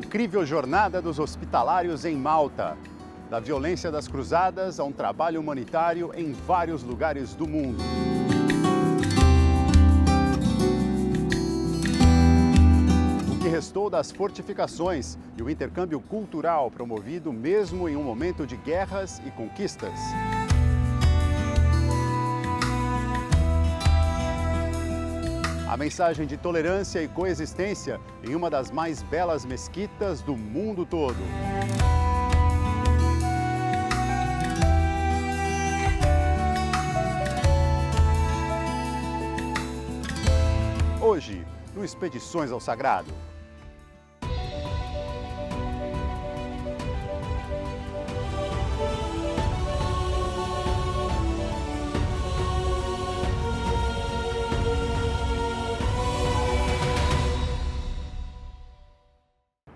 incrível jornada dos hospitalários em Malta. Da violência das cruzadas a um trabalho humanitário em vários lugares do mundo. O que restou das fortificações e o intercâmbio cultural promovido mesmo em um momento de guerras e conquistas. A mensagem de tolerância e coexistência em uma das mais belas mesquitas do mundo todo. Hoje, no Expedições ao Sagrado.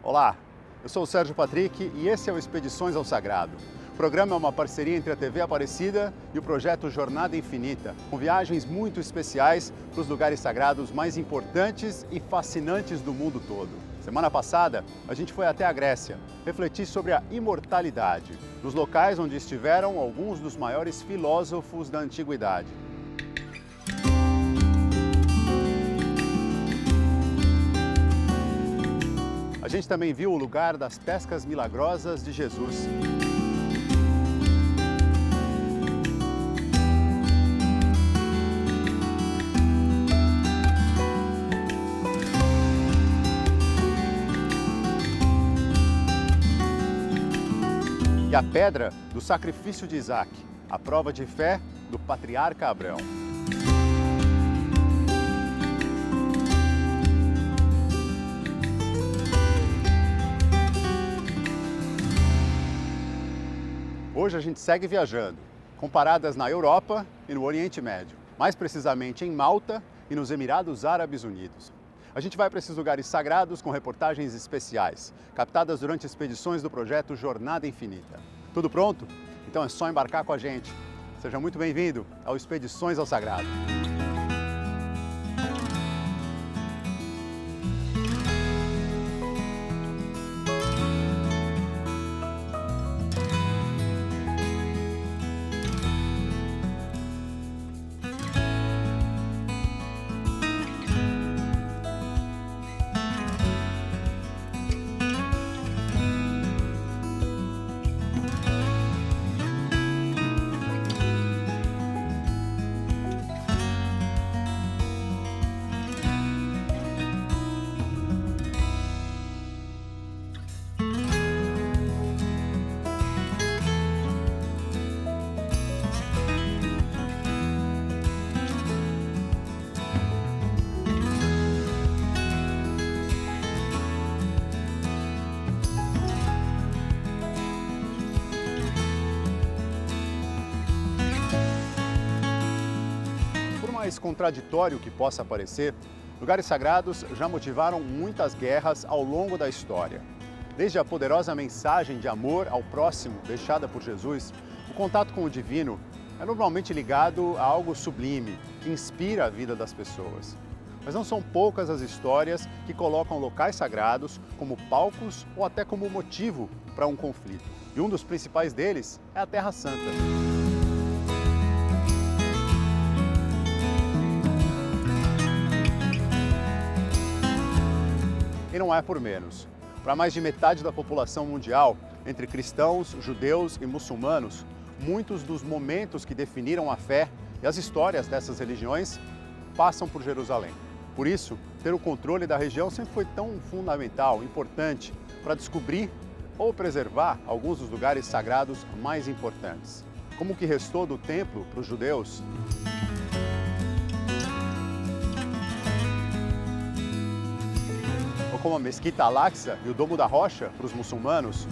Olá, eu sou o Sérgio Patrick e esse é o Expedições ao Sagrado. O programa é uma parceria entre a TV Aparecida e o projeto Jornada Infinita, com viagens muito especiais para os lugares sagrados mais importantes e fascinantes do mundo todo. Semana passada, a gente foi até a Grécia, refletir sobre a imortalidade, nos locais onde estiveram alguns dos maiores filósofos da antiguidade. A gente também viu o lugar das pescas milagrosas de Jesus. E a pedra do sacrifício de Isaac, a prova de fé do patriarca Abraão. Hoje a gente segue viajando, com paradas na Europa e no Oriente Médio, mais precisamente em Malta e nos Emirados Árabes Unidos. A gente vai para esses lugares sagrados com reportagens especiais, captadas durante expedições do projeto Jornada Infinita. Tudo pronto? Então é só embarcar com a gente. Seja muito bem-vindo ao Expedições ao Sagrado. Mais contraditório que possa parecer, lugares sagrados já motivaram muitas guerras ao longo da história. Desde a poderosa mensagem de amor ao próximo deixada por Jesus, o contato com o divino é normalmente ligado a algo sublime, que inspira a vida das pessoas. Mas não são poucas as histórias que colocam locais sagrados como palcos ou até como motivo para um conflito. E um dos principais deles é a Terra Santa. E não é por menos. Para mais de metade da população mundial, entre cristãos, judeus e muçulmanos, muitos dos momentos que definiram a fé e as histórias dessas religiões passam por Jerusalém. Por isso, ter o controle da região sempre foi tão fundamental, importante, para descobrir ou preservar alguns dos lugares sagrados mais importantes. Como o que restou do templo para os judeus, como a Mesquita Al-Aqsa e o Domo da Rocha para os muçulmanos.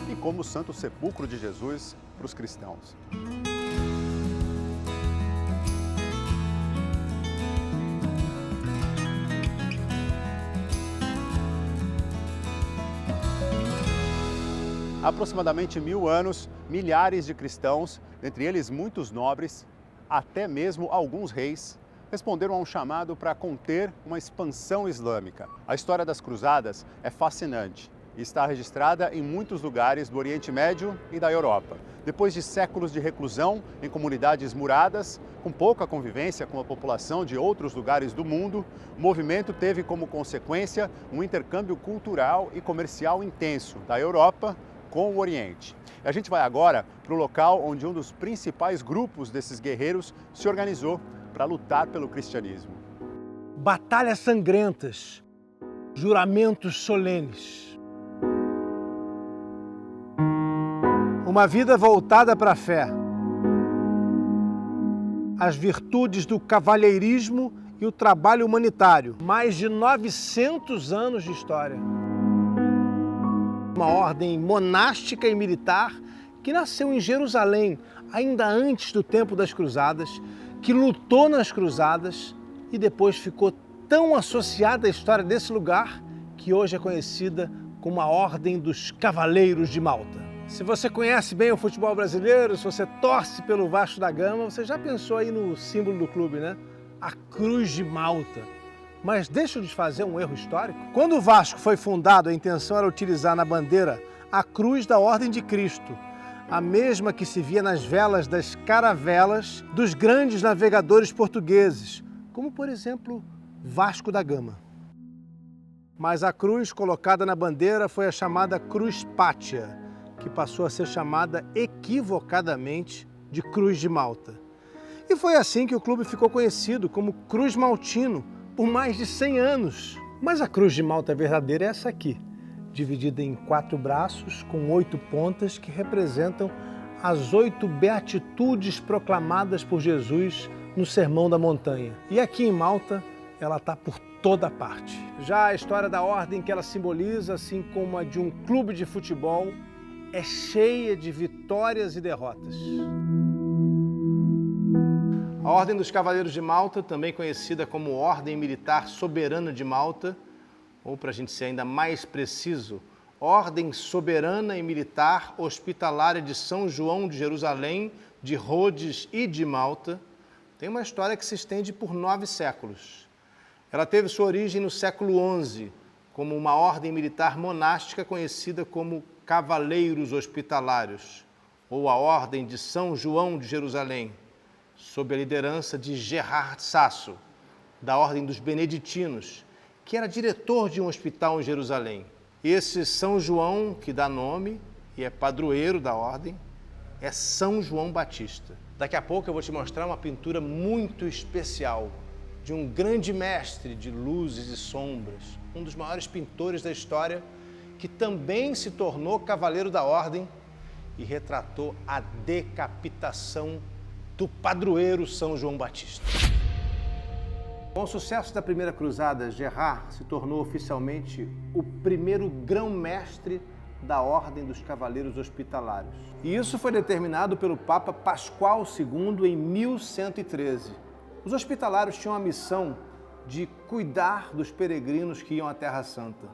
E como o Santo Sepulcro de Jesus para os cristãos. Há aproximadamente 1000 anos, milhares de cristãos, entre eles muitos nobres, até mesmo alguns reis, responderam a um chamado para conter uma expansão islâmica. A história das cruzadas é fascinante e está registrada em muitos lugares do Oriente Médio e da Europa. Depois de séculos de reclusão em comunidades muradas, com pouca convivência com a população de outros lugares do mundo, o movimento teve como consequência um intercâmbio cultural e comercial intenso da Europa com o Oriente. E a gente vai agora para o local onde um dos principais grupos desses guerreiros se organizou para lutar pelo cristianismo. Batalhas sangrentas, juramentos solenes. Uma vida voltada para a fé, as virtudes do cavalheirismo e o trabalho humanitário. Mais de 900 anos de história. Uma ordem monástica e militar que nasceu em Jerusalém, ainda antes do tempo das cruzadas, que lutou nas cruzadas e depois ficou tão associada à história desse lugar que hoje é conhecida como a Ordem dos Cavaleiros de Malta. Se você conhece bem o futebol brasileiro, se você torce pelo Vasco da Gama, você já pensou aí no símbolo do clube, né? A Cruz de Malta. Mas deixa eu desfazer um erro histórico. Quando o Vasco foi fundado, a intenção era utilizar na bandeira a cruz da Ordem de Cristo, a mesma que se via nas velas das caravelas dos grandes navegadores portugueses, como por exemplo Vasco da Gama. Mas a cruz colocada na bandeira foi a chamada Cruz Pátia, que passou a ser chamada equivocadamente de Cruz de Malta. E foi assim que o clube ficou conhecido como Cruz Maltino por mais de 100 anos. Mas a Cruz de Malta verdadeira é essa aqui, dividida em 4 braços com 8 pontas que representam as 8 beatitudes proclamadas por Jesus no Sermão da Montanha. E aqui em Malta, ela está por toda parte. Já a história da ordem que ela simboliza, assim como a de um clube de futebol, é cheia de vitórias e derrotas. A Ordem dos Cavaleiros de Malta, também conhecida como Ordem Militar Soberana de Malta, ou para a gente ser ainda mais preciso, Ordem Soberana e Militar Hospitalária de São João de Jerusalém, de Rhodes e de Malta, tem uma história que se estende por 9 séculos. Ela teve sua origem no século XI, como uma ordem militar monástica conhecida como Cavaleiros Hospitalários, ou a Ordem de São João de Jerusalém, sob a liderança de Gerard Sasso, da Ordem dos Beneditinos, que era diretor de um hospital em Jerusalém. Esse São João, que dá nome e é padroeiro da ordem, é São João Batista. Daqui a pouco eu vou te mostrar uma pintura muito especial de um grande mestre de luzes e sombras, um dos maiores pintores da história, que também se tornou cavaleiro da ordem e retratou a decapitação do padroeiro São João Batista. Com o sucesso da primeira cruzada, Gerard se tornou oficialmente o primeiro grão-mestre da Ordem dos Cavaleiros Hospitalários. E isso foi determinado pelo Papa Pascoal II em 1113. Os hospitalários tinham a missão de cuidar dos peregrinos que iam à Terra Santa.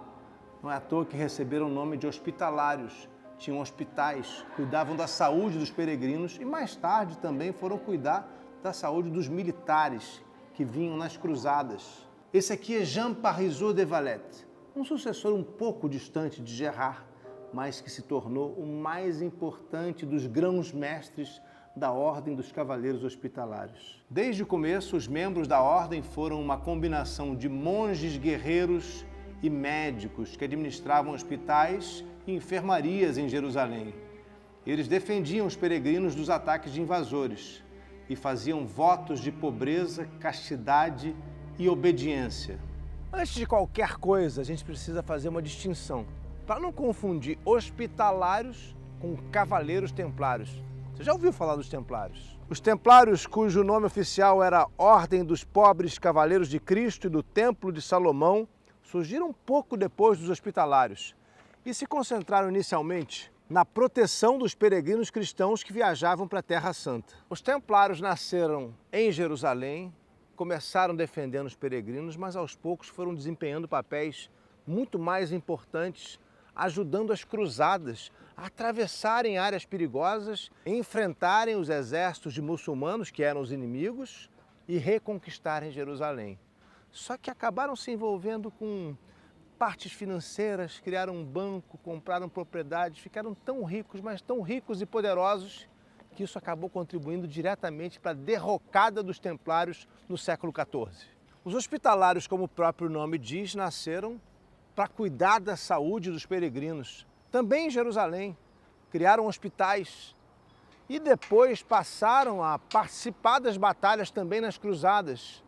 Não é à toa que receberam o nome de hospitalários. Tinham hospitais, cuidavam da saúde dos peregrinos e mais tarde também foram cuidar da saúde dos militares que vinham nas cruzadas. Esse aqui é Jean Parisot de Valette, um sucessor um pouco distante de Gerard, mas que se tornou o mais importante dos grãos-mestres da Ordem dos Cavaleiros Hospitalários. Desde o começo, os membros da ordem foram uma combinação de monges guerreiros e médicos que administravam hospitais e enfermarias em Jerusalém. Eles defendiam os peregrinos dos ataques de invasores e faziam votos de pobreza, castidade e obediência. Antes de qualquer coisa, a gente precisa fazer uma distinção, para não confundir hospitalários com cavaleiros templários. Você já ouviu falar dos templários? Os templários, cujo nome oficial era Ordem dos Pobres Cavaleiros de Cristo e do Templo de Salomão, surgiram pouco depois dos hospitalários e se concentraram inicialmente na proteção dos peregrinos cristãos que viajavam para a Terra Santa. Os templários nasceram em Jerusalém, começaram defendendo os peregrinos, mas aos poucos foram desempenhando papéis muito mais importantes, ajudando as cruzadas a atravessarem áreas perigosas, enfrentarem os exércitos de muçulmanos, que eram os inimigos, e reconquistarem Jerusalém. Só que acabaram se envolvendo com partes financeiras, criaram um banco, compraram propriedades, ficaram tão ricos, mas tão ricos e poderosos, que isso acabou contribuindo diretamente para a derrocada dos templários no século XIV. Os hospitalários, como o próprio nome diz, nasceram para cuidar da saúde dos peregrinos. Também em Jerusalém, criaram hospitais e depois passaram a participar das batalhas também nas cruzadas.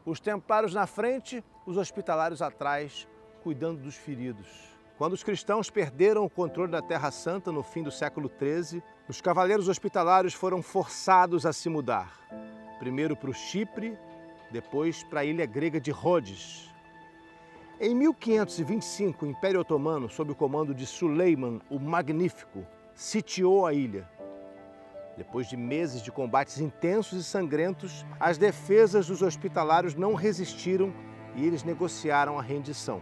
Os templários na frente, os hospitalários atrás, cuidando dos feridos. Quando os cristãos perderam o controle da Terra Santa no fim do século XIII, os cavaleiros hospitalários foram forçados a se mudar. Primeiro para o Chipre, depois para a ilha grega de Rhodes. Em 1525, o Império Otomano, sob o comando de Suleiman o Magnífico, sitiou a ilha. Depois de meses de combates intensos e sangrentos, as defesas dos hospitalários não resistiram e eles negociaram a rendição.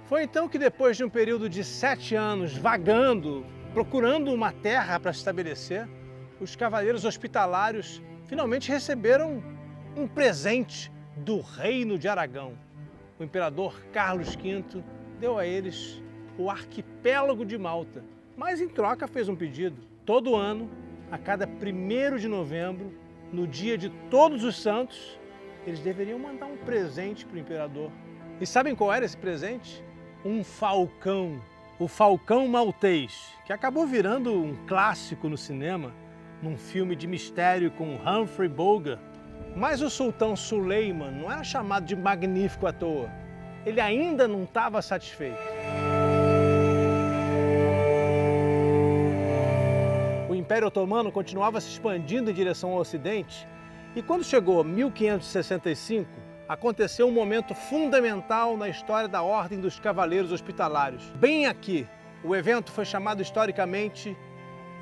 Foi então que, depois de um período de 7 anos vagando, procurando uma terra para se estabelecer, os cavaleiros hospitalários finalmente receberam um presente do Reino de Aragão. O imperador Carlos V deu a eles o arquipélago de Malta, mas em troca fez um pedido. Todo ano, a cada 1º de novembro, no dia de Todos os Santos, eles deveriam mandar um presente para o imperador. E sabem qual era esse presente? Um falcão, o Falcão Maltês, que acabou virando um clássico no cinema, num filme de mistério com Humphrey Bogart. Mas o sultão Suleiman não era chamado de magnífico à toa. Ele ainda não estava satisfeito. O Império Otomano continuava se expandindo em direção ao Ocidente e quando chegou 1565, aconteceu um momento fundamental na história da Ordem dos Cavaleiros Hospitalários. Bem aqui, o evento foi chamado historicamente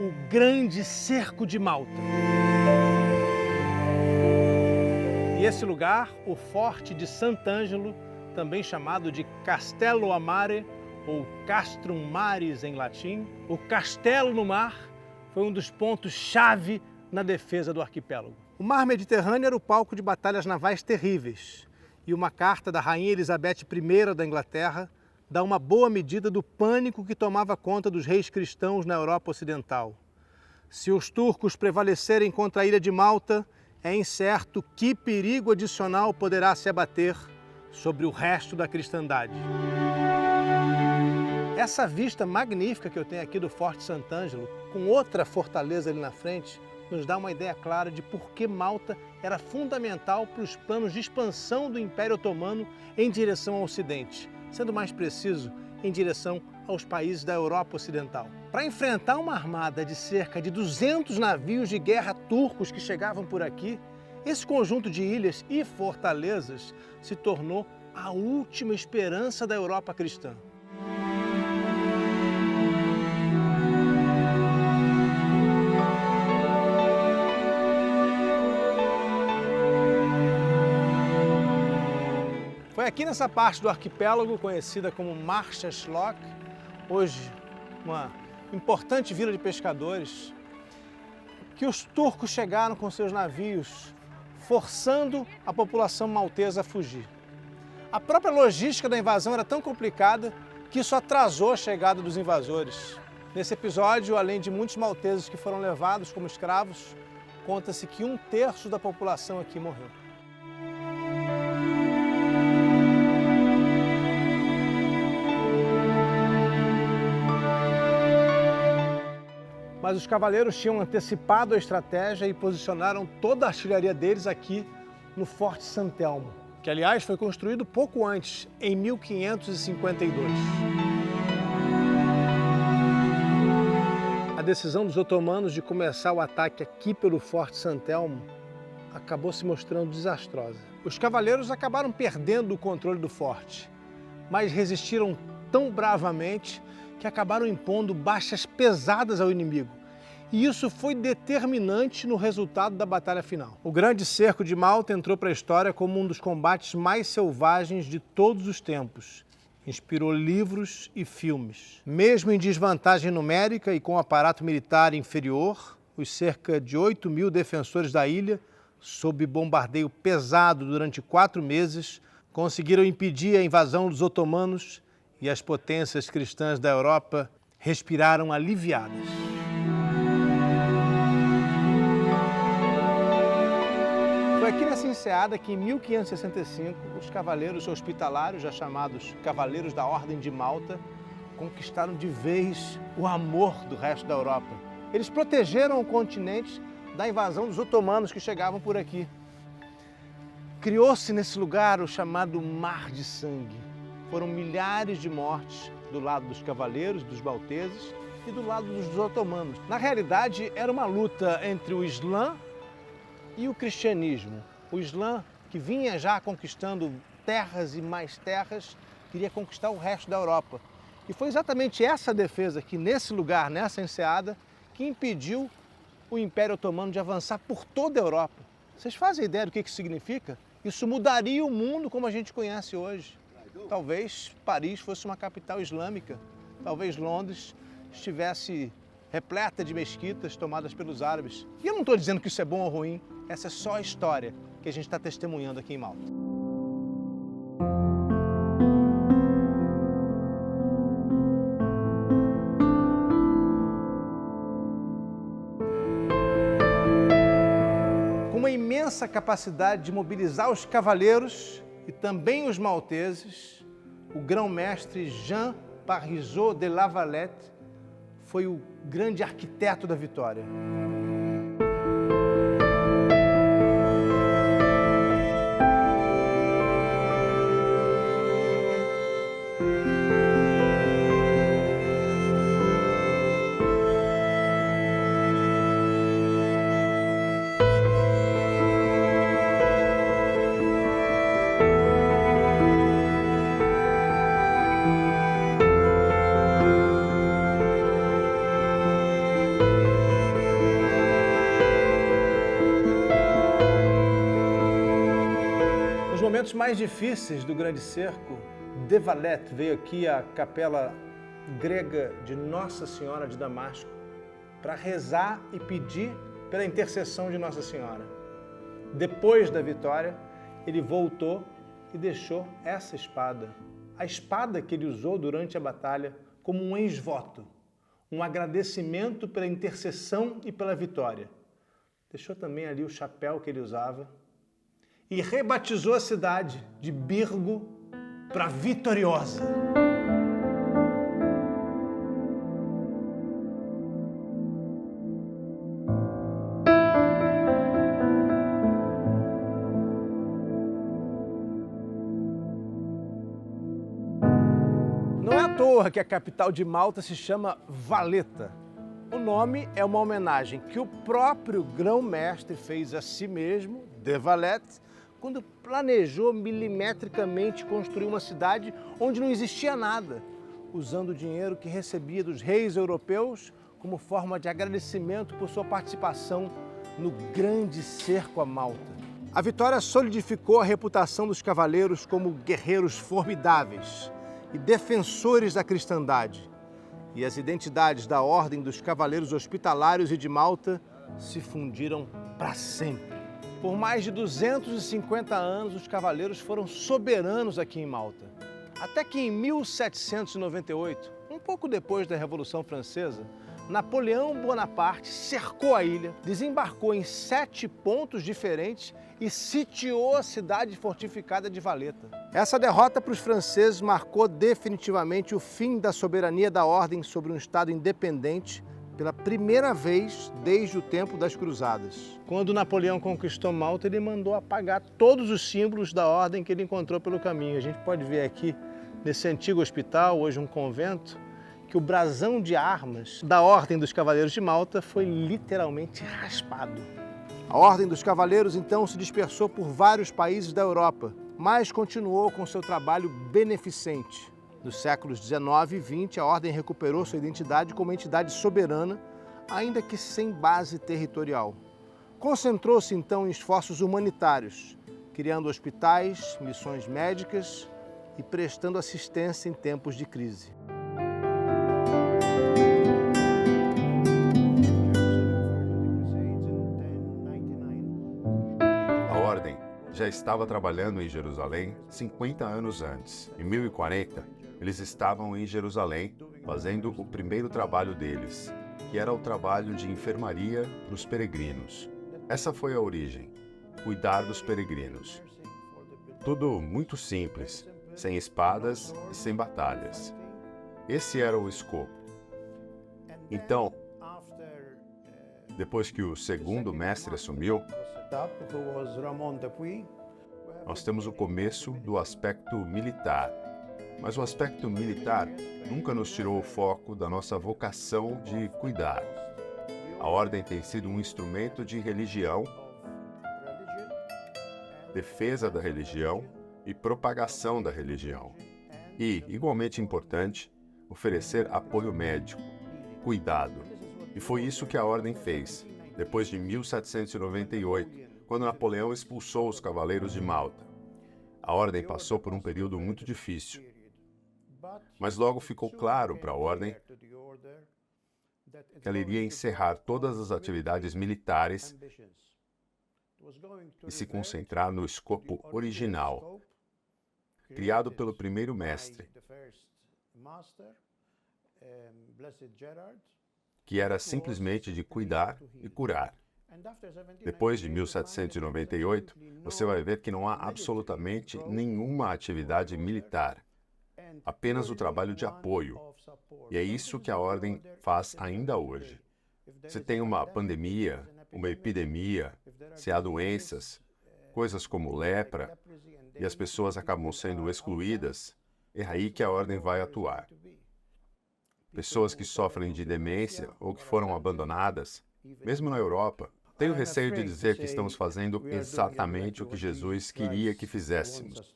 o Grande Cerco de Malta. E esse lugar, o Forte de Sant'Angelo, também chamado de Castello a Mare, ou Castrum Maris em latim, o Castelo no Mar, foi um dos pontos-chave na defesa do arquipélago. O mar Mediterrâneo era o palco de batalhas navais terríveis, e uma carta da Rainha Elizabeth I da Inglaterra dá uma boa medida do pânico que tomava conta dos reis cristãos na Europa Ocidental. Se os turcos prevalecerem contra a ilha de Malta, é incerto que perigo adicional poderá se abater sobre o resto da cristandade. Essa vista magnífica que eu tenho aqui do Forte Sant'Angelo, com outra fortaleza ali na frente, nos dá uma ideia clara de por que Malta era fundamental para os planos de expansão do Império Otomano em direção ao Ocidente, sendo mais preciso, em direção aos países da Europa Ocidental. Para enfrentar uma armada de cerca de 200 navios de guerra turcos que chegavam por aqui, esse conjunto de ilhas e fortalezas se tornou a última esperança da Europa cristã. Foi aqui nessa parte do arquipélago, conhecida como Marschallok, hoje uma importante vila de pescadores, que os turcos chegaram com seus navios, forçando a população maltesa a fugir. A própria logística da invasão era tão complicada que isso atrasou a chegada dos invasores. Nesse episódio, além de muitos malteses que foram levados como escravos, conta-se que 1/3 da população aqui morreu. Mas os cavaleiros tinham antecipado a estratégia e posicionaram toda a artilharia deles aqui no Forte Sant'Elmo, que aliás foi construído pouco antes, em 1552. A decisão dos otomanos de começar o ataque aqui pelo Forte Sant'Elmo acabou se mostrando desastrosa. Os cavaleiros acabaram perdendo o controle do forte, mas resistiram tão bravamente que acabaram impondo baixas pesadas ao inimigo. E isso foi determinante no resultado da batalha final. O Grande Cerco de Malta entrou para a história como um dos combates mais selvagens de todos os tempos. Inspirou livros e filmes. Mesmo em desvantagem numérica e com aparato militar inferior, os cerca de 8.000 defensores da ilha sob bombardeio pesado durante 4 meses, conseguiram impedir a invasão dos otomanos e as potências cristãs da Europa respiraram aliviadas. Foi aqui nessa enseada que, em 1565, os cavaleiros hospitalários, já chamados Cavaleiros da Ordem de Malta, conquistaram de vez o amor do resto da Europa. Eles protegeram o continente da invasão dos otomanos que chegavam por aqui. Criou-se nesse lugar o chamado Mar de Sangue. Foram milhares de mortes do lado dos cavaleiros, dos malteses e do lado dos otomanos. Na realidade, era uma luta entre o Islã e o cristianismo. O Islã, que vinha já conquistando terras e mais terras, queria conquistar o resto da Europa. E foi exatamente essa defesa aqui, nesse lugar, nessa enseada, que impediu o Império Otomano de avançar por toda a Europa. Vocês fazem ideia do que isso significa? Isso mudaria o mundo como a gente conhece hoje. Talvez Paris fosse uma capital islâmica, talvez Londres estivesse repleta de mesquitas tomadas pelos árabes. E eu não estou dizendo que isso é bom ou ruim, essa é só a história que a gente está testemunhando aqui em Malta. Com uma imensa capacidade de mobilizar os cavaleiros e também os malteses, o grão-mestre Jean Parisot de La Valette foi o grande arquiteto da vitória. Nos momentos mais difíceis do Grande Cerco, de Valette veio aqui à capela grega de Nossa Senhora de Damasco para rezar e pedir pela intercessão de Nossa Senhora. Depois da vitória, ele voltou e deixou essa espada, a espada que ele usou durante a batalha, como um ex-voto, um agradecimento pela intercessão e pela vitória. Deixou também ali o chapéu que ele usava e rebatizou a cidade de Birgo para Vitoriosa. Não é à toa que a capital de Malta se chama Valeta. O nome é uma homenagem que o próprio grão-mestre fez a si mesmo, de Valette, quando planejou milimetricamente construir uma cidade onde não existia nada, usando o dinheiro que recebia dos reis europeus como forma de agradecimento por sua participação no Grande Cerco a Malta. A vitória solidificou a reputação dos cavaleiros como guerreiros formidáveis e defensores da cristandade, e as identidades da Ordem dos Cavaleiros Hospitalários e de Malta se fundiram para sempre. Por mais de 250 anos, os cavaleiros foram soberanos aqui em Malta. Até que em 1798, um pouco depois da Revolução Francesa, Napoleão Bonaparte cercou a ilha, desembarcou em 7 pontos diferentes e sitiou a cidade fortificada de Valeta. Essa derrota para os franceses marcou definitivamente o fim da soberania da Ordem sobre um Estado independente pela primeira vez desde o tempo das Cruzadas. Quando Napoleão conquistou Malta, ele mandou apagar todos os símbolos da ordem que ele encontrou pelo caminho. A gente pode ver aqui, nesse antigo hospital, hoje um convento, que o brasão de armas da Ordem dos Cavaleiros de Malta foi literalmente raspado. A Ordem dos Cavaleiros, então, se dispersou por vários países da Europa, mas continuou com seu trabalho beneficente. Nos séculos XIX e XX, a Ordem recuperou sua identidade como entidade soberana, ainda que sem base territorial. Concentrou-se, então, em esforços humanitários, criando hospitais, missões médicas e prestando assistência em tempos de crise. já estava trabalhando em Jerusalém 50 anos antes. Em 1040, eles estavam em Jerusalém fazendo o primeiro trabalho deles, que era o trabalho de enfermaria para os peregrinos. Essa foi a origem, cuidar dos peregrinos. Tudo muito simples, sem espadas e sem batalhas. Esse era o escopo. Então, depois que o segundo mestre assumiu, nós temos o começo do aspecto militar. Mas o aspecto militar nunca nos tirou o foco da nossa vocação de cuidar. A ordem tem sido um instrumento de religião, defesa da religião e propagação da religião. E, igualmente importante, oferecer apoio médico, cuidado. E foi isso que a ordem fez, depois de 1798, quando Napoleão expulsou os Cavaleiros de Malta. A ordem passou por um período muito difícil. Mas logo ficou claro para a ordem que ela iria encerrar todas as atividades militares e se concentrar no escopo original, criado pelo primeiro mestre, que era simplesmente de cuidar e curar. Depois de 1798, você vai ver que não há absolutamente nenhuma atividade militar, apenas o trabalho de apoio. E é isso que a ordem faz ainda hoje. Se tem uma pandemia, uma epidemia, se há doenças, coisas como lepra, e as pessoas acabam sendo excluídas, é aí que a ordem vai atuar. Pessoas que sofrem de demência ou que foram abandonadas, mesmo na Europa. Tenho receio de dizer que estamos fazendo exatamente o que Jesus queria que fizéssemos.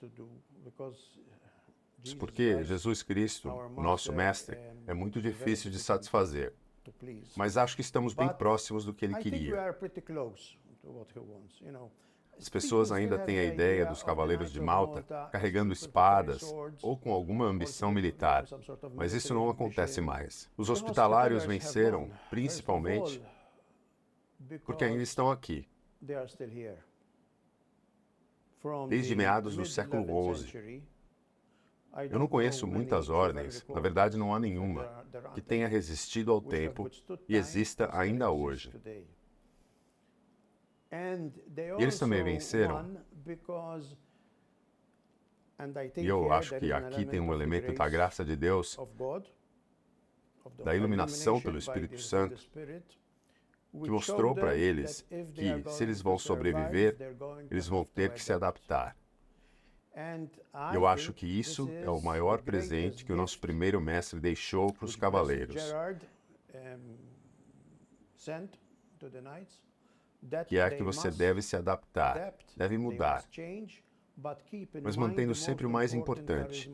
Isso porque Jesus Cristo, o nosso Mestre, é muito difícil de satisfazer. Mas acho que estamos bem próximos do que ele queria. As pessoas ainda têm a ideia dos Cavaleiros de Malta carregando espadas ou com alguma ambição militar, mas isso não acontece mais. Os hospitalários venceram, principalmente, porque ainda estão aqui. Desde meados do século XI. Eu não conheço muites ordens, na verdade não há nenhuma, que tenha resistido ao tempo e exista ainda hoje. E eles também venceram, e eu acho que aqui tem um elemento da graça de Deus, da iluminação pelo Espírito Santo, que mostrou para eles que, se eles vão sobreviver, eles vão ter que se adaptar. Eu acho que isso é o maior presente que o nosso primeiro mestre deixou para os cavaleiros, que é que você deve se adaptar, deve mudar, mas mantendo sempre o mais importante,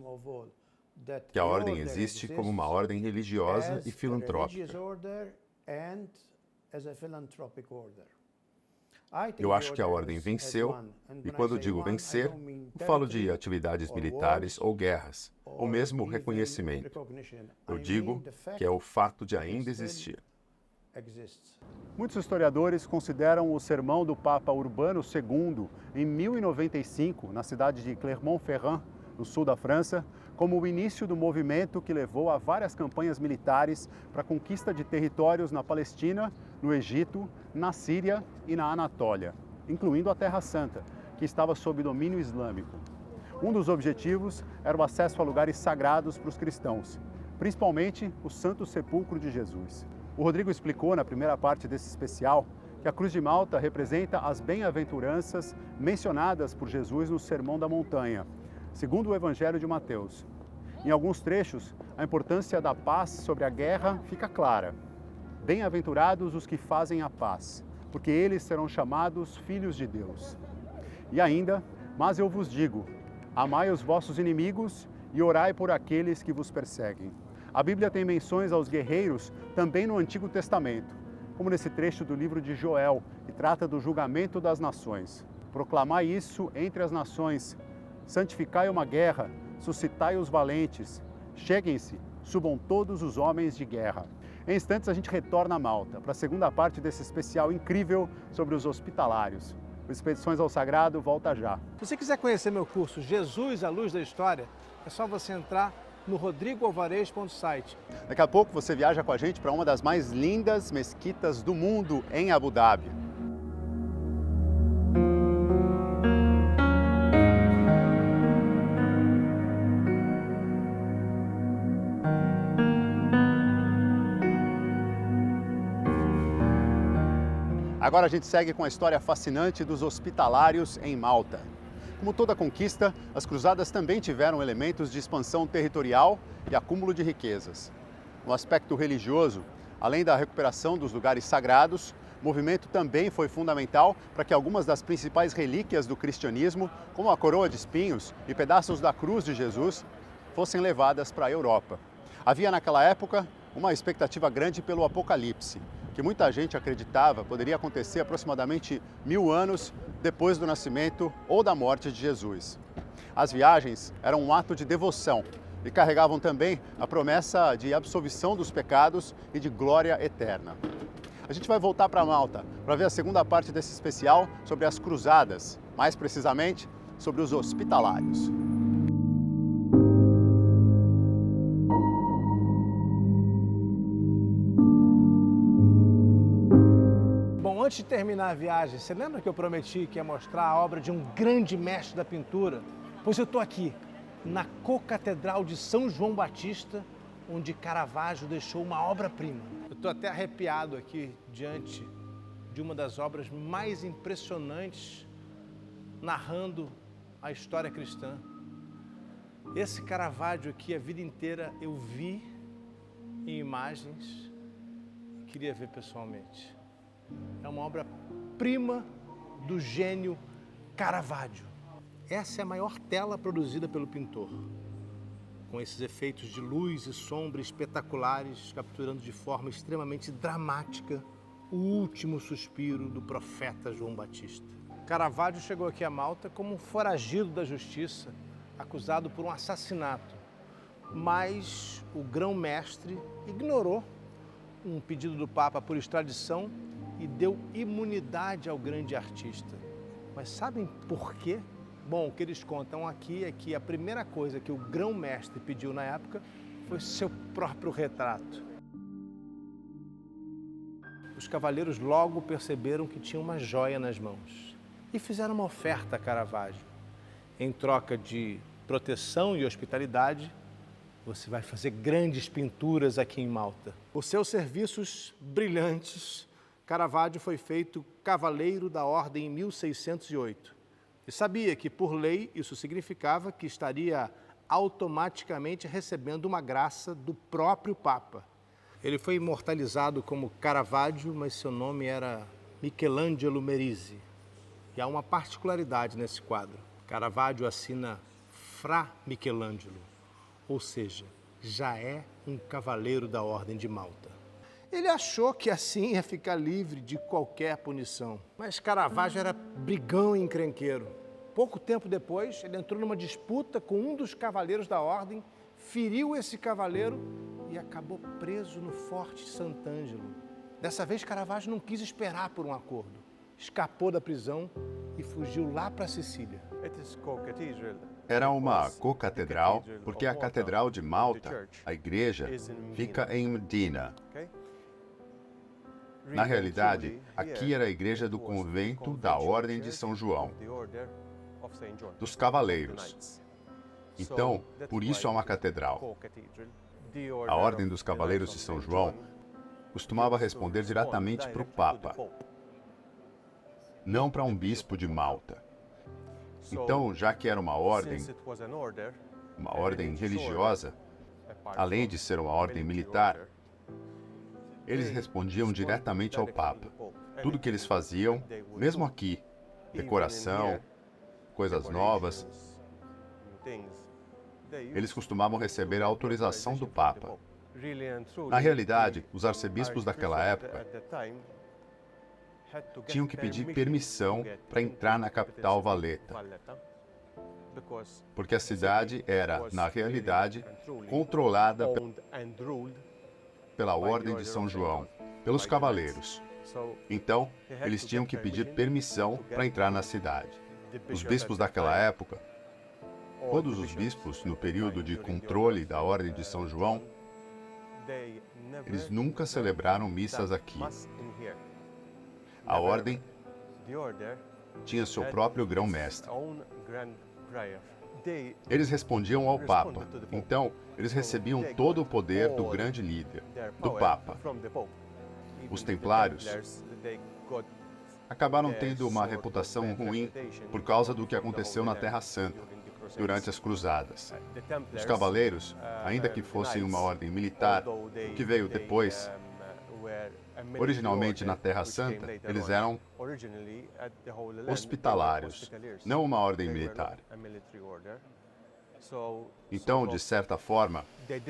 que a ordem existe como uma ordem religiosa e filantrópica. Eu acho que a ordem venceu, e quando digo vencer, não falo de atividades militares ou guerras, ou mesmo reconhecimento. Eu digo que é o fato de ainda existir. Muitos historiadores consideram o sermão do Papa Urbano II, em 1095, na cidade de Clermont-Ferrand, no sul da França, como o início do movimento que levou a várias campanhas militares para a conquista de territórios na Palestina, no Egito, na Síria e na Anatólia, incluindo a Terra Santa, que estava sob domínio islâmico. Um dos objetivos era o acesso a lugares sagrados para os cristãos, principalmente o Santo Sepulcro de Jesus. O Rodrigo explicou na primeira parte desse especial que a Cruz de Malta representa as bem-aventuranças mencionadas por Jesus no Sermão da Montanha, segundo o Evangelho de Mateus. Em alguns trechos, a importância da paz sobre a guerra fica clara. Bem-aventurados os que fazem a paz, porque eles serão chamados filhos de Deus. E ainda, mas eu vos digo, amai os vossos inimigos e orai por aqueles que vos perseguem. A Bíblia tem menções aos guerreiros também no Antigo Testamento, como nesse trecho do livro de Joel, que trata do julgamento das nações. Proclamai isso entre as nações, santificai uma guerra, suscitai os valentes, cheguem-se, subam todos os homens de guerra. Em instantes a gente retorna a Malta, para a segunda parte desse especial incrível sobre os hospitalários. O Expedições ao Sagrado volta já. Se você quiser conhecer meu curso Jesus, a Luz da História, é só você entrar no rodrigoalvarez.site. Daqui a pouco você viaja com a gente para uma das mais lindas mesquitas do mundo, em Abu Dhabi. Agora a gente segue com a história fascinante dos hospitalários em Malta. Como toda conquista, as cruzadas também tiveram elementos de expansão territorial e acúmulo de riquezas. No aspecto religioso, além da recuperação dos lugares sagrados, o movimento também foi fundamental para que algumas das principais relíquias do cristianismo, como a coroa de espinhos e pedaços da cruz de Jesus, fossem levadas para a Europa. Havia naquela época uma expectativa grande pelo Apocalipse, que muita gente acreditava poderia acontecer aproximadamente 1000 anos depois do nascimento ou da morte de Jesus. As viagens eram um ato de devoção e carregavam também a promessa de absolvição dos pecados e de glória eterna. A gente vai voltar para Malta para ver a segunda parte desse especial sobre as cruzadas, mais precisamente sobre os hospitalários. Antes de terminar a viagem, você lembra que eu prometi que ia mostrar a obra de um grande mestre da pintura? Pois eu estou aqui, na Co-Catedral de São João Batista, onde Caravaggio deixou uma obra-prima. Eu estou até arrepiado aqui diante de uma das obras mais impressionantes narrando a história cristã. Esse Caravaggio aqui, a vida inteira, eu vi em imagens e queria ver pessoalmente. É uma obra-prima do gênio Caravaggio. Essa é a maior tela produzida pelo pintor, com esses efeitos de luz e sombra espetaculares, capturando de forma extremamente dramática o último suspiro do profeta João Batista. Caravaggio chegou aqui a Malta como um foragido da justiça, acusado por um assassinato, mas o grão-mestre ignorou um pedido do Papa por extradição e deu imunidade ao grande artista. Mas sabem por quê? Bom, o que eles contam aqui é que a primeira coisa que o grão-mestre pediu na época foi seu próprio retrato. Os cavaleiros logo perceberam que tinham uma joia nas mãos e fizeram uma oferta a Caravaggio. Em troca de proteção e hospitalidade, você vai fazer grandes pinturas aqui em Malta. Por seus serviços brilhantes, Caravaggio foi feito cavaleiro da ordem em 1608. E sabia que, por lei, isso significava que estaria automaticamente recebendo uma graça do próprio Papa. Ele foi imortalizado como Caravaggio, mas seu nome era Michelangelo Merisi. E há uma particularidade nesse quadro. Caravaggio assina Fra Michelangelo, ou seja, já é um cavaleiro da Ordem de Malta. Ele achou que assim ia ficar livre de qualquer punição. Mas Caravaggio era brigão e encrenqueiro. Pouco tempo depois, ele entrou numa disputa com um dos cavaleiros da ordem, feriu esse cavaleiro e acabou preso no Forte Sant'Angelo. Dessa vez, Caravaggio não quis esperar por um acordo. Escapou da prisão e fugiu lá para a Sicília. Era uma co-catedral porque a Catedral de Malta, a igreja, fica em Medina. Na realidade, aqui era a igreja do convento da Ordem de São João, dos Cavaleiros. Então, por isso é uma catedral. A Ordem dos Cavaleiros de São João costumava responder diretamente para o Papa, não para um bispo de Malta. Então, já que era uma ordem religiosa, além de ser uma ordem militar, eles respondiam diretamente ao Papa. Tudo que eles faziam, mesmo aqui, decoração, coisas novas, eles costumavam receber a autorização do Papa. Na realidade, os arcebispos daquela época tinham que pedir permissão para entrar na capital Valetta, porque a cidade era, na realidade, controlada pela Ordem de São João, pelos cavaleiros. Então, eles tinham que pedir permissão para entrar na cidade. Os bispos daquela época, todos os bispos no período de controle da Ordem de São João, eles nunca celebraram missas aqui. A Ordem tinha seu próprio grão-mestre. Eles respondiam ao Papa. Então, eles recebiam todo o poder do grande líder, do Papa. Os templários acabaram tendo uma reputação ruim por causa do que aconteceu na Terra Santa durante as cruzadas. Os cavaleiros, ainda que fossem uma ordem militar, o que veio depois, originalmente na Terra Santa, eles eram hospitalários, não uma ordem militar. Então, de certa forma,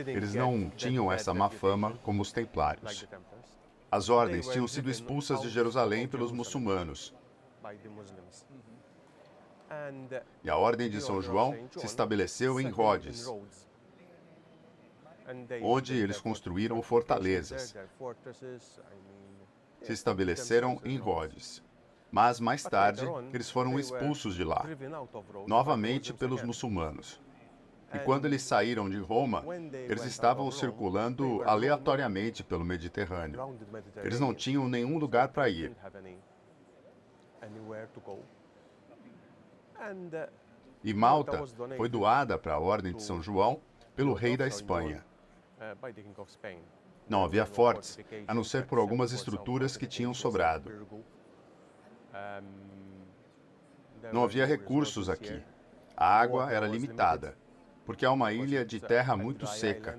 eles não tinham essa má fama como os templários. As ordens tinham sido expulsas de Jerusalém pelos muçulmanos. E a Ordem de São João se estabeleceu em Rhodes, onde eles construíram fortalezas. Se estabeleceram em Rhodes. Mas, mais tarde, eles foram expulsos de lá, novamente pelos muçulmanos. E quando eles saíram de Roma, eles estavam circulando aleatoriamente pelo Mediterrâneo. Eles não tinham nenhum lugar para ir. E Malta foi doada para a Ordem de São João pelo rei da Espanha. Não havia fortes, a não ser por algumas estruturas que tinham sobrado. Não havia recursos aqui. A água era limitada, porque é uma ilha de terra muito seca.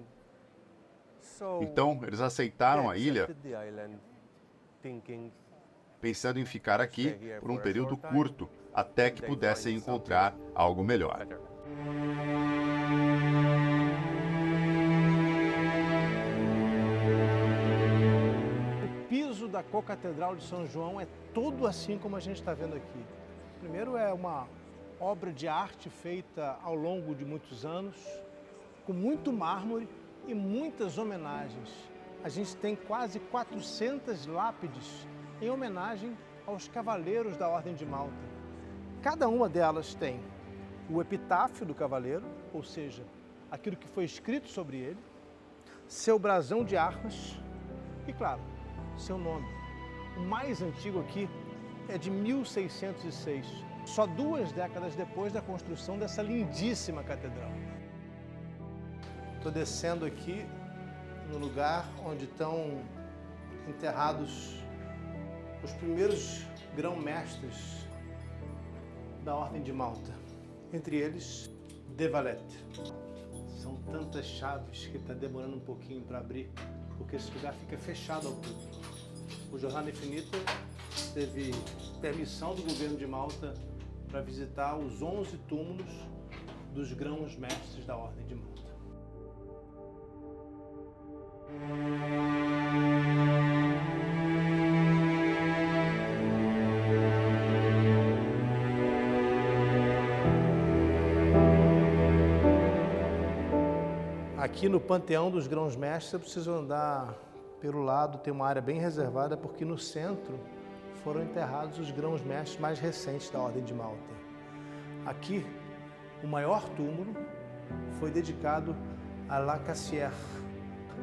Então, eles aceitaram a ilha pensando em ficar aqui por um período curto, até que pudessem encontrar algo melhor. O piso da Co-Catedral de São João é todo assim como a gente está vendo aqui. Primeiro é uma obra de arte feita ao longo de muitos anos, com muito mármore e muitas homenagens. A gente tem quase 400 lápides em homenagem aos cavaleiros da Ordem de Malta. Cada uma delas tem o epitáfio do cavaleiro, ou seja, aquilo que foi escrito sobre ele, seu brasão de armas e, claro, seu nome. O mais antigo aqui é de 1606, só 2 décadas depois da construção dessa lindíssima catedral. Estou descendo aqui no lugar onde estão enterrados os primeiros grão-mestres da Ordem de Malta. Entre eles, De Valette. São tantas chaves que está demorando um pouquinho para abrir, porque esse lugar fica fechado ao público. O Jornada Infinita teve permissão do governo de Malta para visitar os 11 túmulos dos grãos-mestres da Ordem de Malta. Aqui no Panteão dos Grãos-Mestres, eu preciso andar pelo lado, tem uma área bem reservada, porque no centro foram enterrados os grãos-mestres mais recentes da Ordem de Malta. Aqui, o maior túmulo foi dedicado a Lacassière,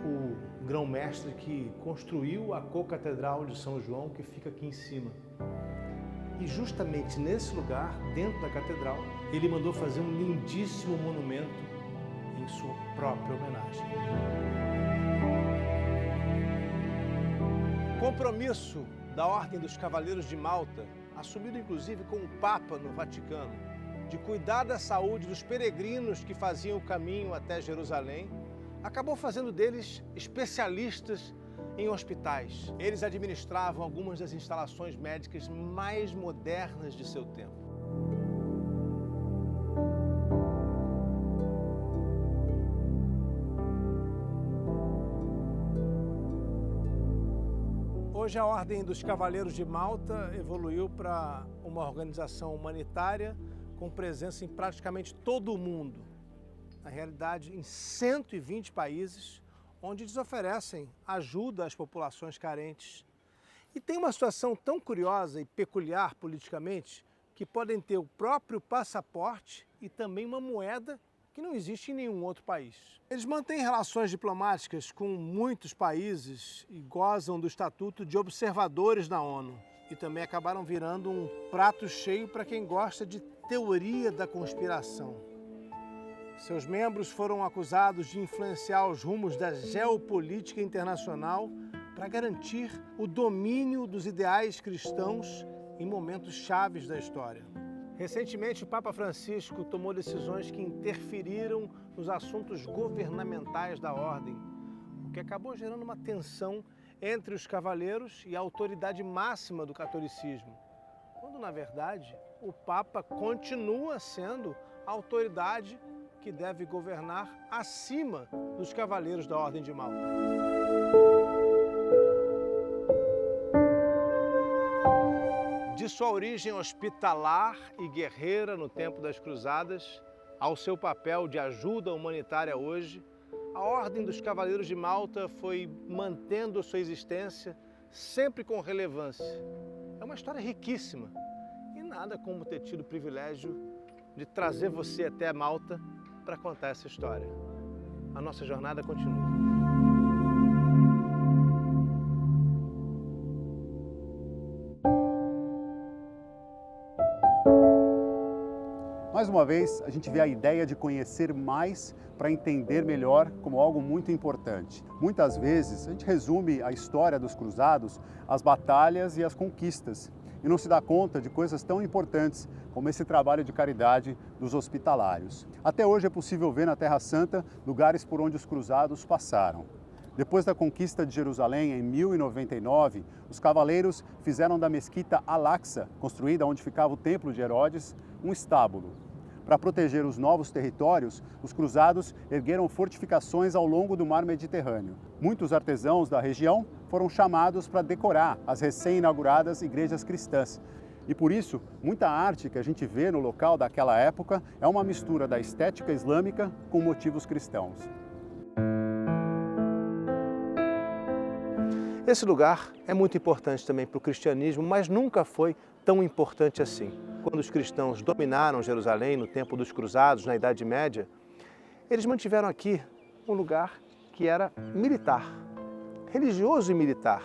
o grão-mestre que construiu a Co-Catedral de São João, que fica aqui em cima. E justamente nesse lugar, dentro da catedral, ele mandou fazer um lindíssimo monumento em sua própria homenagem. Compromisso da Ordem dos Cavaleiros de Malta, assumido inclusive com o Papa no Vaticano, de cuidar da saúde dos peregrinos que faziam o caminho até Jerusalém, acabou fazendo deles especialistas em hospitais. Eles administravam algumas das instalações médicas mais modernas de seu tempo. Hoje a Ordem dos Cavaleiros de Malta evoluiu para uma organização humanitária com presença em praticamente todo o mundo. Na realidade, em 120 países, onde eles oferecem ajuda às populações carentes. E tem uma situação tão curiosa e peculiar politicamente que podem ter o próprio passaporte e também uma moeda que não existe em nenhum outro país. Eles mantêm relações diplomáticas com muitos países e gozam do estatuto de observadores na ONU. E também acabaram virando um prato cheio para quem gosta de teoria da conspiração. Seus membros foram acusados de influenciar os rumos da geopolítica internacional para garantir o domínio dos ideais cristãos em momentos chaves da história. Recentemente, o Papa Francisco tomou decisões que interferiram nos assuntos governamentais da ordem, o que acabou gerando uma tensão entre os cavaleiros e a autoridade máxima do catolicismo, quando, na verdade, o Papa continua sendo a autoridade que deve governar acima dos cavaleiros da Ordem de Malta. De sua origem hospitalar e guerreira no tempo das Cruzadas, ao seu papel de ajuda humanitária hoje, a Ordem dos Cavaleiros de Malta foi mantendo a sua existência sempre com relevância. É uma história riquíssima e nada como ter tido o privilégio de trazer você até Malta para contar essa história. A nossa jornada continua. Mais uma vez, a gente vê a ideia de conhecer mais para entender melhor como algo muito importante. Muitas vezes, a gente resume a história dos cruzados às batalhas e às conquistas e não se dá conta de coisas tão importantes como esse trabalho de caridade dos hospitalários. Até hoje é possível ver na Terra Santa lugares por onde os cruzados passaram. Depois da conquista de Jerusalém em 1099, os cavaleiros fizeram da mesquita Al-Aqsa, construída onde ficava o templo de Herodes, um estábulo. Para proteger os novos territórios, os cruzados ergueram fortificações ao longo do mar Mediterrâneo. Muitos artesãos da região foram chamados para decorar as recém-inauguradas igrejas cristãs. E por isso, muita arte que a gente vê no local daquela época é uma mistura da estética islâmica com motivos cristãos. Esse lugar é muito importante também para o cristianismo, mas nunca foi tão importante assim. Quando os cristãos dominaram Jerusalém no tempo dos cruzados, na Idade Média, eles mantiveram aqui um lugar que era militar, religioso e militar.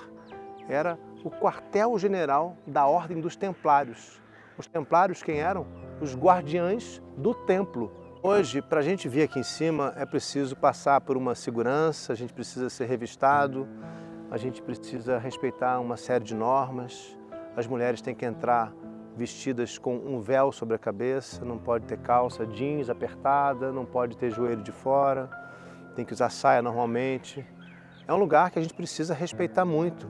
Era o quartel-general da Ordem dos Templários. Os Templários quem eram? Os guardiães do templo. Hoje, para a gente vir aqui em cima, é preciso passar por uma segurança, a gente precisa ser revistado, a gente precisa respeitar uma série de normas. As mulheres têm que entrar vestidas com um véu sobre a cabeça, não pode ter calça jeans apertada, não pode ter joelho de fora, tem que usar saia normalmente. É um lugar que a gente precisa respeitar muito.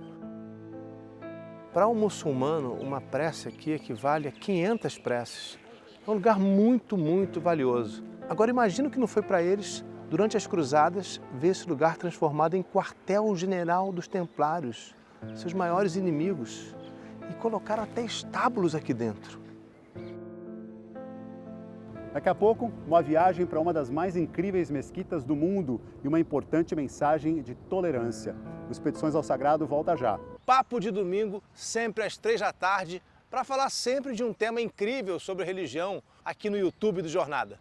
Para um muçulmano, uma prece aqui equivale a 500 preces. É um lugar muito, muito valioso. Agora imagina o que não foi para eles, durante as cruzadas, ver esse lugar transformado em quartel-general dos templários, seus maiores inimigos. E colocaram até estábulos aqui dentro. Daqui a pouco, uma viagem para uma das mais incríveis mesquitas do mundo e uma importante mensagem de tolerância. O Expedições ao Sagrado volta já. Papo de domingo, sempre às 3 da tarde, para falar sempre de um tema incrível sobre religião aqui no YouTube do Jornada.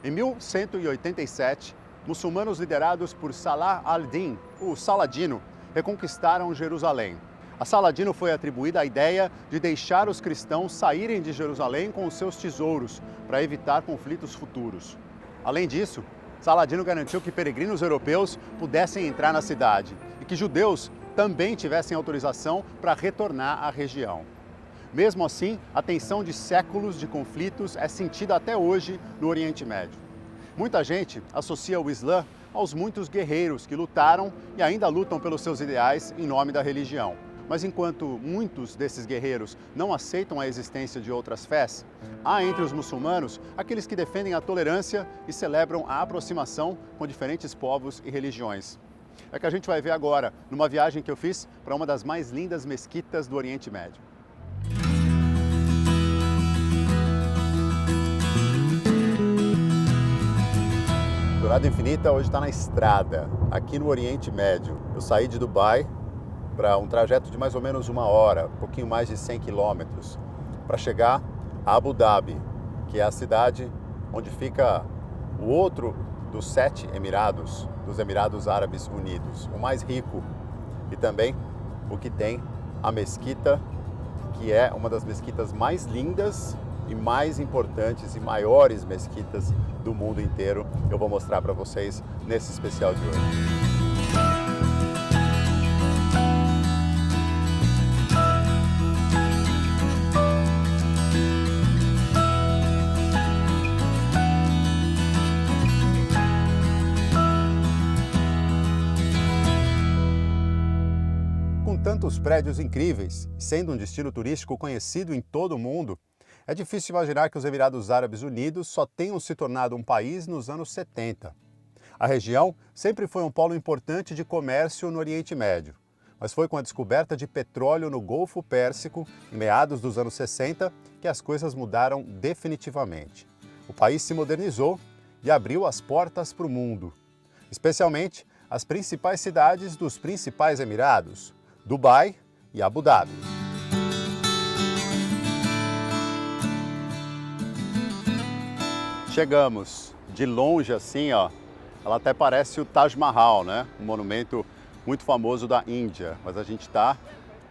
Em 1187, muçulmanos liderados por Salah al-Din, o Saladino, reconquistaram Jerusalém. A Saladino foi atribuída a ideia de deixar os cristãos saírem de Jerusalém com os seus tesouros, para evitar conflitos futuros. Além disso, Saladino garantiu que peregrinos europeus pudessem entrar na cidade e que judeus também tivessem autorização para retornar à região. Mesmo assim, a tensão de séculos de conflitos é sentida até hoje no Oriente Médio. Muita gente associa o Islã aos muitos guerreiros que lutaram e ainda lutam pelos seus ideais em nome da religião. Mas enquanto muitos desses guerreiros não aceitam a existência de outras fés, há entre os muçulmanos aqueles que defendem a tolerância e celebram a aproximação com diferentes povos e religiões. É que a gente vai ver agora, numa viagem que eu fiz para uma das mais lindas mesquitas do Oriente Médio. Jornada Infinita hoje está na estrada, aqui no Oriente Médio. Eu saí de Dubai para um trajeto de mais ou menos 1 hora, um pouquinho mais de 100 quilômetros, para chegar a Abu Dhabi, que é a cidade onde fica o outro dos 7 Emirados, dos Emirados Árabes Unidos, o mais rico e também o que tem a mesquita, que é uma das mesquitas mais lindas e mais importantes e maiores mesquitas do mundo inteiro. Eu vou mostrar para vocês nesse especial de hoje. Com tantos prédios incríveis, sendo um destino turístico conhecido em todo o mundo, é difícil imaginar que os Emirados Árabes Unidos só tenham se tornado um país nos anos 70. A região sempre foi um polo importante de comércio no Oriente Médio, mas foi com a descoberta de petróleo no Golfo Pérsico, em meados dos anos 60, que as coisas mudaram definitivamente. O país se modernizou e abriu as portas para o mundo, especialmente as principais cidades dos principais Emirados, Dubai e Abu Dhabi. Chegamos de longe assim, ó. Ela até parece o Taj Mahal, né? Um monumento muito famoso da Índia, mas a gente está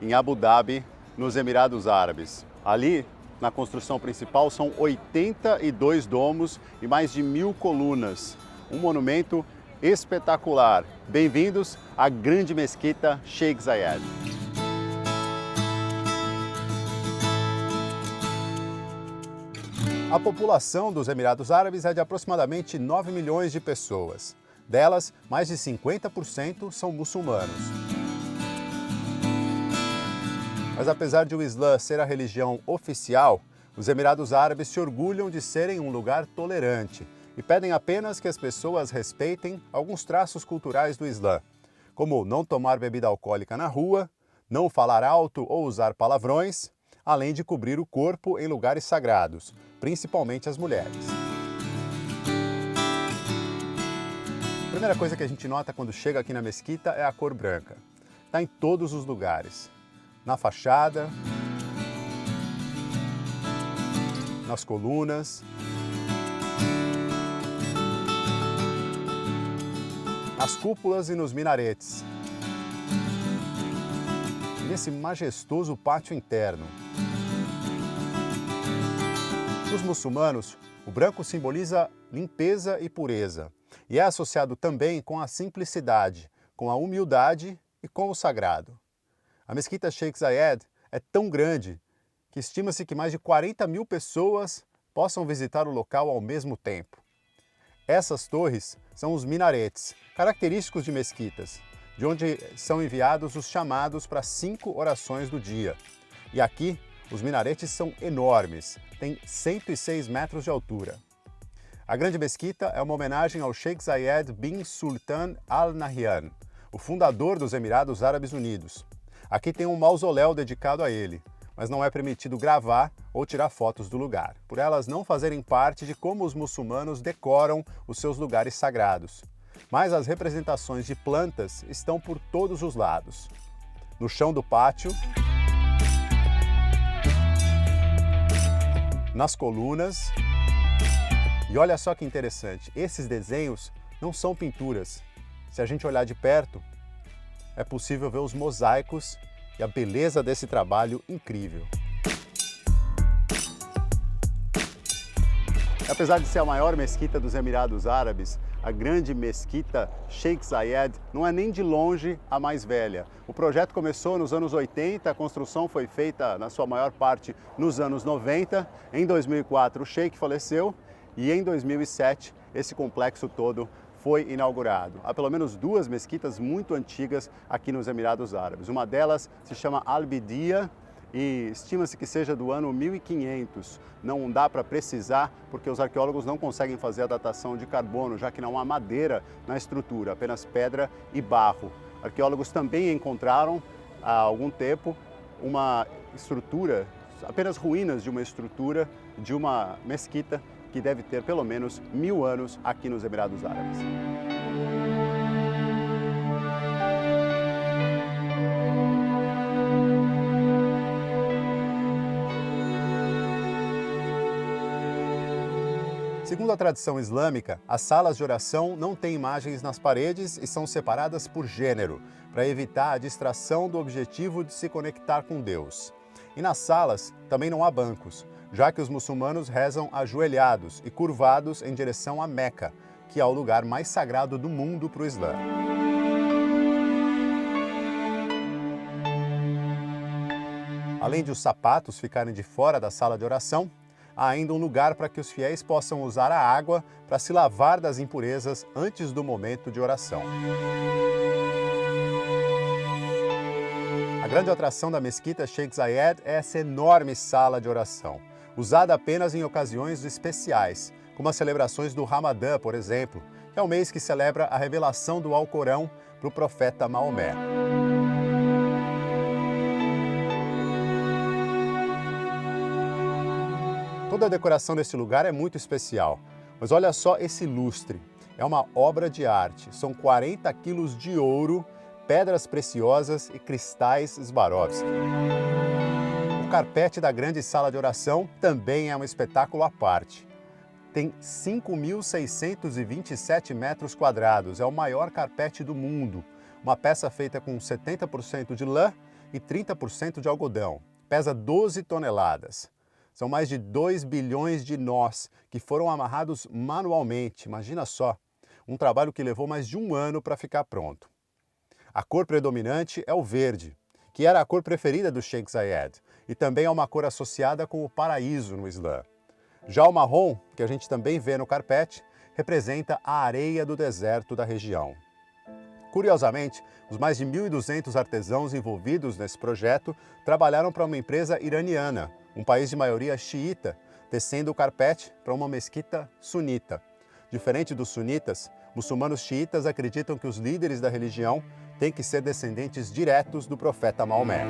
em Abu Dhabi, nos Emirados Árabes. Ali, na construção principal, são 82 domos e mais de 1000 colunas. Um monumento espetacular. Bem-vindos à grande mesquita Sheikh Zayed. A população dos Emirados Árabes é de aproximadamente 9 milhões de pessoas. Delas, mais de 50% são muçulmanos. Mas apesar de o Islã ser a religião oficial, os Emirados Árabes se orgulham de serem um lugar tolerante e pedem apenas que as pessoas respeitem alguns traços culturais do Islã, como não tomar bebida alcoólica na rua, não falar alto ou usar palavrões, além de cobrir o corpo em lugares sagrados, principalmente as mulheres. A primeira coisa que a gente nota quando chega aqui na mesquita é a cor branca. Está em todos os lugares, na fachada, nas colunas, nas cúpulas e nos minaretes, e nesse majestoso pátio interno. Para os muçulmanos, o branco simboliza limpeza e pureza, e é associado também com a simplicidade, com a humildade e com o sagrado. A mesquita Sheikh Zayed é tão grande que estima-se que mais de 40 mil pessoas possam visitar o local ao mesmo tempo. Essas torres são os minaretes, característicos de mesquitas, de onde são enviados os chamados para 5 orações do dia. E aqui, os minaretes são enormes, têm 106 metros de altura. A Grande Mesquita é uma homenagem ao Sheikh Zayed bin Sultan Al Nahyan, o fundador dos Emirados Árabes Unidos. Aqui tem um mausoléu dedicado a ele, mas não é permitido gravar ou tirar fotos do lugar, por elas não fazerem parte de como os muçulmanos decoram os seus lugares sagrados. Mas as representações de plantas estão por todos os lados. No chão do pátio, nas colunas. E olha só que interessante, esses desenhos não são pinturas. Se a gente olhar de perto, é possível ver os mosaicos e a beleza desse trabalho incrível. Apesar de ser a maior mesquita dos Emirados Árabes, a Grande Mesquita Sheikh Zayed não é nem de longe a mais velha. O projeto começou nos anos 80, a construção foi feita na sua maior parte nos anos 90. Em 2004 o Sheikh faleceu e em 2007 esse complexo todo foi inaugurado. Há pelo menos 2 mesquitas muito antigas aqui nos Emirados Árabes. Uma delas se chama Al-Bidiyah e estima-se que seja do ano 1500. Não dá para precisar porque os arqueólogos não conseguem fazer a datação de carbono, já que não há madeira na estrutura, apenas pedra e barro. Arqueólogos também encontraram há algum tempo uma estrutura, apenas ruínas de uma estrutura de uma mesquita que deve ter pelo menos 1000 anos aqui nos Emirados Árabes. Segundo a tradição islâmica, as salas de oração não têm imagens nas paredes e são separadas por gênero, para evitar a distração do objetivo de se conectar com Deus. E nas salas também não há bancos, já que os muçulmanos rezam ajoelhados e curvados em direção a Meca, que é o lugar mais sagrado do mundo para o Islã. Além de os sapatos ficarem de fora da sala de oração, há ainda um lugar para que os fiéis possam usar a água para se lavar das impurezas antes do momento de oração. A grande atração da mesquita Sheikh Zayed é essa enorme sala de oração, usada apenas em ocasiões especiais, como as celebrações do Ramadã, por exemplo, que é o mês que celebra a revelação do Alcorão para o profeta Maomé. Toda a decoração desse lugar é muito especial, mas olha só esse lustre. É uma obra de arte, são 40 quilos de ouro, pedras preciosas e cristais Swarovski. O carpete da grande sala de oração também é um espetáculo à parte. Tem 5.627 metros quadrados, é o maior carpete do mundo. Uma peça feita com 70% de lã e 30% de algodão. Pesa 12 toneladas. São mais de 2 bilhões de nós que foram amarrados manualmente, imagina só. Um trabalho que levou mais de um ano para ficar pronto. A cor predominante é o verde, que era a cor preferida do Sheikh Zayed, e também é uma cor associada com o paraíso no Islã. Já o marrom, que a gente também vê no carpete, representa a areia do deserto da região. Curiosamente, os mais de 1.200 artesãos envolvidos nesse projeto trabalharam para uma empresa iraniana, um país de maioria xiita, tecendo o carpete para uma mesquita sunita. Diferente dos sunitas, muçulmanos xiitas acreditam que os líderes da religião têm que ser descendentes diretos do profeta Maomé.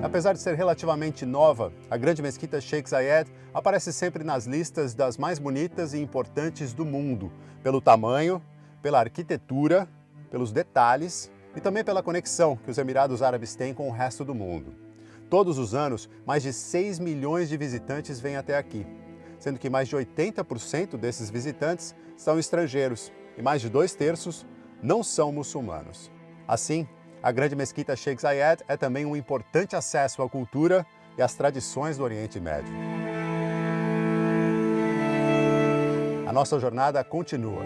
Apesar de ser relativamente nova, a grande mesquita Sheikh Zayed aparece sempre nas listas das mais bonitas e importantes do mundo, pelo tamanho, pela arquitetura, pelos detalhes e também pela conexão que os Emirados Árabes têm com o resto do mundo. Todos os anos, mais de 6 milhões de visitantes vêm até aqui, sendo que mais de 80% desses visitantes são estrangeiros e mais de 2/3 não são muçulmanos. Assim, a grande mesquita Sheikh Zayed é também um importante acesso à cultura e às tradições do Oriente Médio. A nossa jornada continua.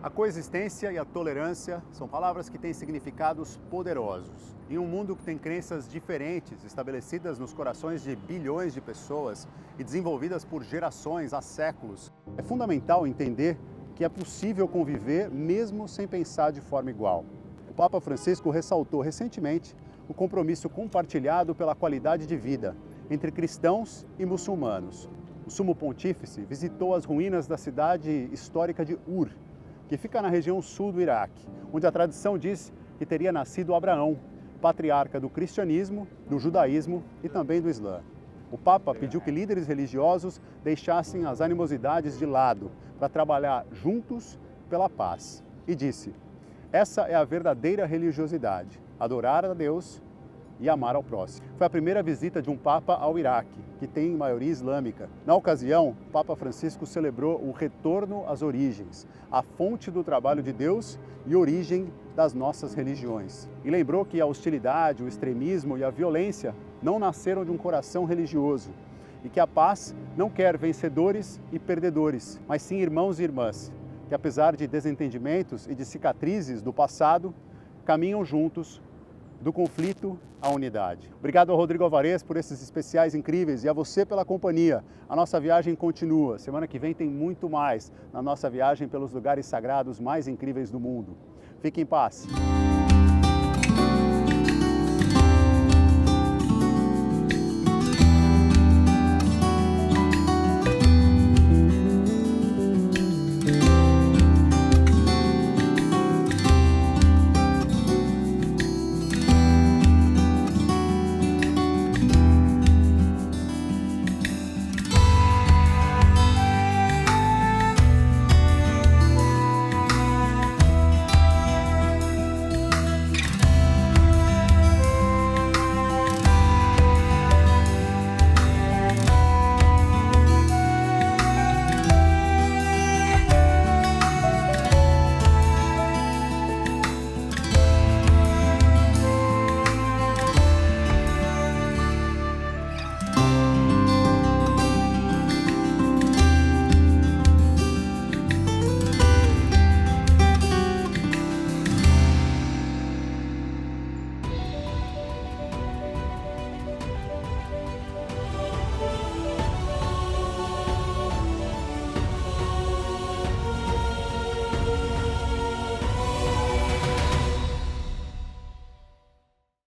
A coexistência e a tolerância são palavras que têm significados poderosos. Em um mundo que tem crenças diferentes, estabelecidas nos corações de bilhões de pessoas e desenvolvidas por gerações há séculos, é fundamental entender que é possível conviver mesmo sem pensar de forma igual. O Papa Francisco ressaltou recentemente o compromisso compartilhado pela qualidade de vida entre cristãos e muçulmanos. O Sumo Pontífice visitou as ruínas da cidade histórica de Ur, que fica na região sul do Iraque, onde a tradição diz que teria nascido Abraão, patriarca do cristianismo, do judaísmo e também do Islã. O Papa pediu que líderes religiosos deixassem as animosidades de lado para trabalhar juntos pela paz. E disse: essa é a verdadeira religiosidade, adorar a Deus e amar ao próximo. Foi a primeira visita de um Papa ao Iraque, que tem maioria islâmica. Na ocasião, o Papa Francisco celebrou o retorno às origens, a fonte do trabalho de Deus e origem das nossas religiões. E lembrou que a hostilidade, o extremismo e a violência não nasceram de um coração religioso e que a paz não quer vencedores e perdedores, mas sim irmãos e irmãs, que apesar de desentendimentos e de cicatrizes do passado, caminham juntos do conflito à unidade. Obrigado ao Rodrigo Alvarez por esses especiais incríveis e a você pela companhia. A nossa viagem continua. Semana que vem tem muito mais na nossa viagem pelos lugares sagrados mais incríveis do mundo. Fique em paz.